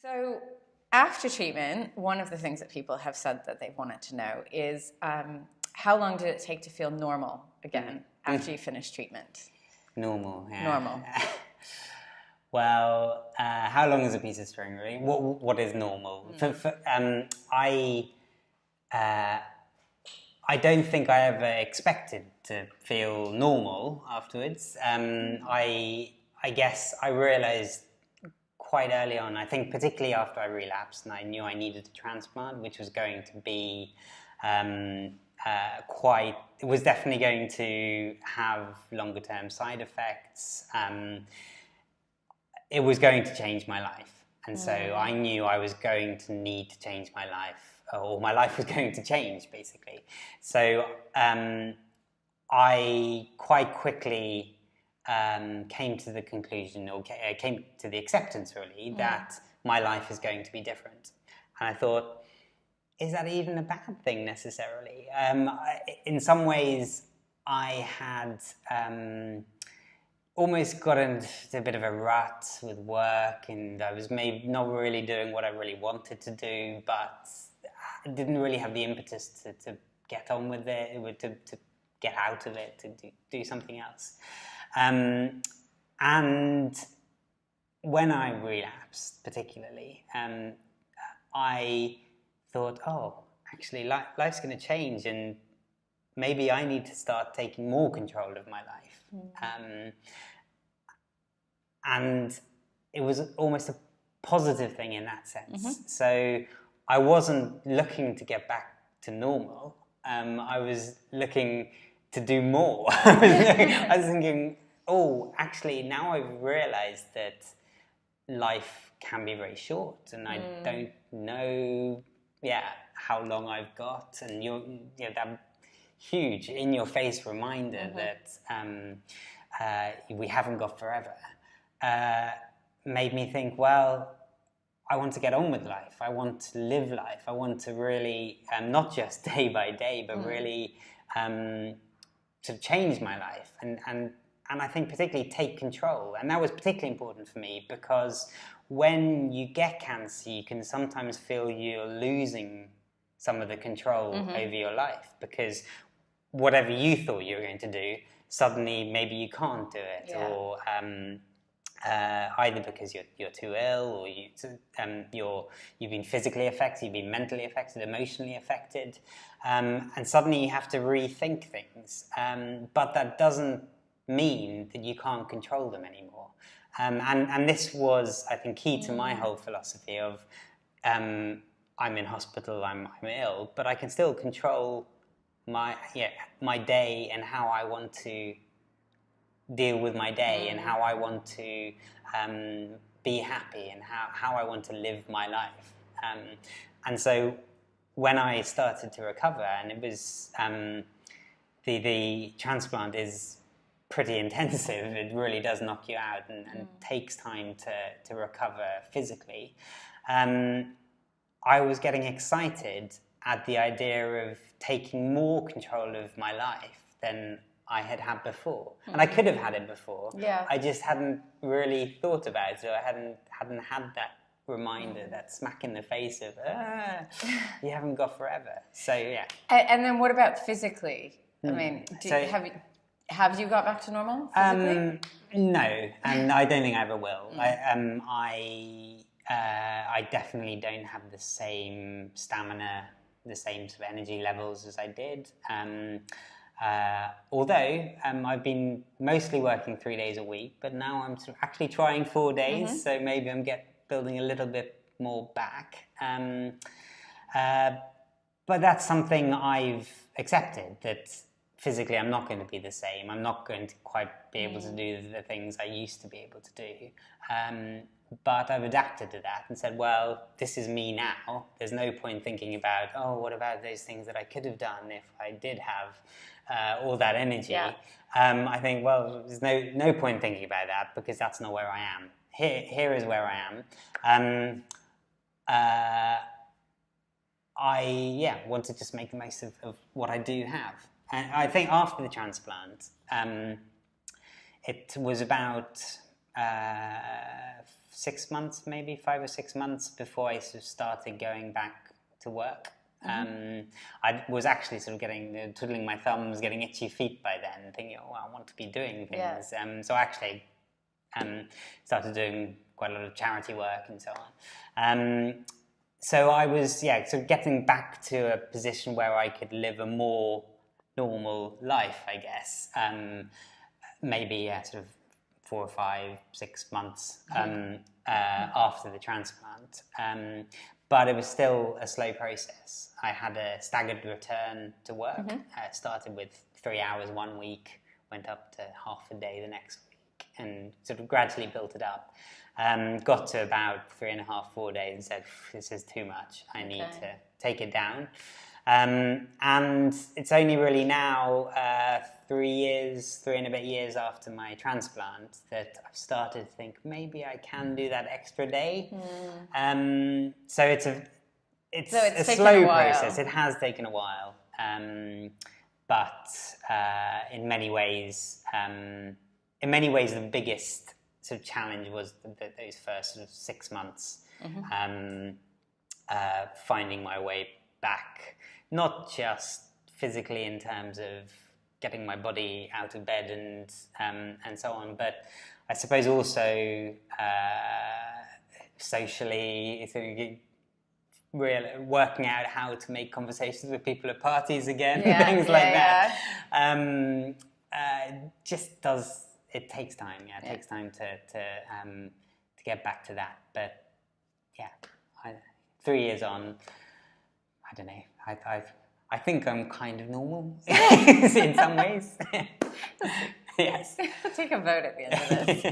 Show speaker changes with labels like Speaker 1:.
Speaker 1: So after treatment, one of the things that people have said that they wanted to know is how long did it take to feel normal again after you finished treatment?
Speaker 2: Normal, yeah.
Speaker 1: Normal.
Speaker 2: Well, how long is a piece of string, really? What is normal? I don't think I ever expected to feel normal afterwards. I guess I realised quite early on, I think particularly after I relapsed and I knew I needed a transplant, which was going to be it was definitely going to have longer term side effects. It was going to change my life. And so I knew I was going to need to change my life, or my life was going to change, basically. So I quite quickly came to the conclusion, or came to the acceptance, really, that my life is going to be different. And I thought, is that even a bad thing necessarily? In some ways, I had almost got into a bit of a rut with work, and I was maybe not really doing what I really wanted to do, but I didn't really have the impetus to get on with it, to get out of it, to do something else. And when I relapsed, particularly, I thought, oh, actually, life's going to change, and maybe I need to start taking more control of my life. And it was almost a positive thing in that sense. So I wasn't looking to get back to normal. I was looking to do more. I was thinking, oh, actually, now I've realized that life can be very short, and I don't know, how long I've got, and that huge in-your-face reminder that we haven't got forever, made me think, well, I want to get on with life. I want to live life. I want to really, not just day by day, but really to change my life, and I think particularly take control. And that was particularly important for me, because when you get cancer, you can sometimes feel you're losing some of the control over your life, because whatever you thought you were going to do, suddenly maybe you can't do it, or either because you're too ill, or you've been physically affected, you've been mentally affected, emotionally affected, and suddenly you have to rethink things. But that doesn't mean that you can't control them anymore. And this was, I think, key to my whole philosophy of I'm in hospital, I'm ill, but I can still control my day and how I want to deal with my day, and how I want to be happy, and how I want to live my life. And so when I started to recover, and it was the transplant is pretty intensive, it really does knock you out, and takes time to recover physically. I was getting excited at the idea of taking more control of my life than I had before. And I could have had it before. I just hadn't really thought about it, or I hadn't had that reminder, that smack in the face of, you haven't got forever. So, yeah.
Speaker 1: And then what about physically? I mean, have you got back to normal physically?
Speaker 2: No, and I don't think I ever will. I definitely don't have the same stamina, the same sort of energy levels as I did. Although I've been mostly working 3 days a week, but now I'm sort of actually trying 4 days, so maybe I'm building a little bit more back. But that's something I've accepted, that physically I'm not going to be the same. I'm not going to quite be able to do the things I used to be able to do. But I've adapted to that and said, well, this is me now. There's no point thinking about, oh, what about those things that I could have done if I did have all that energy? I think, well, there's no point thinking about that, because that's not where I am. Here is where I am. I want to just make the most of what I do have. And I think after the transplant, it was about 6 months, maybe 5 or 6 months before I sort of started going back to work. I was actually sort of getting twiddling my thumbs, getting itchy feet by then, thinking, oh, I want to be doing things. So I actually started doing quite a lot of charity work and so on. So I was, sort of getting back to a position where I could live a more normal life, I guess. Maybe sort of 4 or 5, 6 months after the transplant. But it was still a slow process. I had a staggered return to work. Started with 3 hours one week, went up to half a day the next week, and sort of gradually built it up. Got to about 3.5, 4 days and said, this is too much. I need to take it down. And it's only really now 3 and a bit years after my transplant that I've started to think maybe I can do that extra day. So it's a slow process. It has taken a while, but in many ways, the biggest sort of challenge was those first sort of 6 months, finding my way back. Not just physically in terms of getting my body out of bed and so on, but I suppose also socially, working out how to make conversations with people at parties again, things like that. It takes time. It takes time to get back to that. But 3 years on, I don't know. I think I'm kind of normal in some ways. Yes.
Speaker 1: Take a vote at the end of this.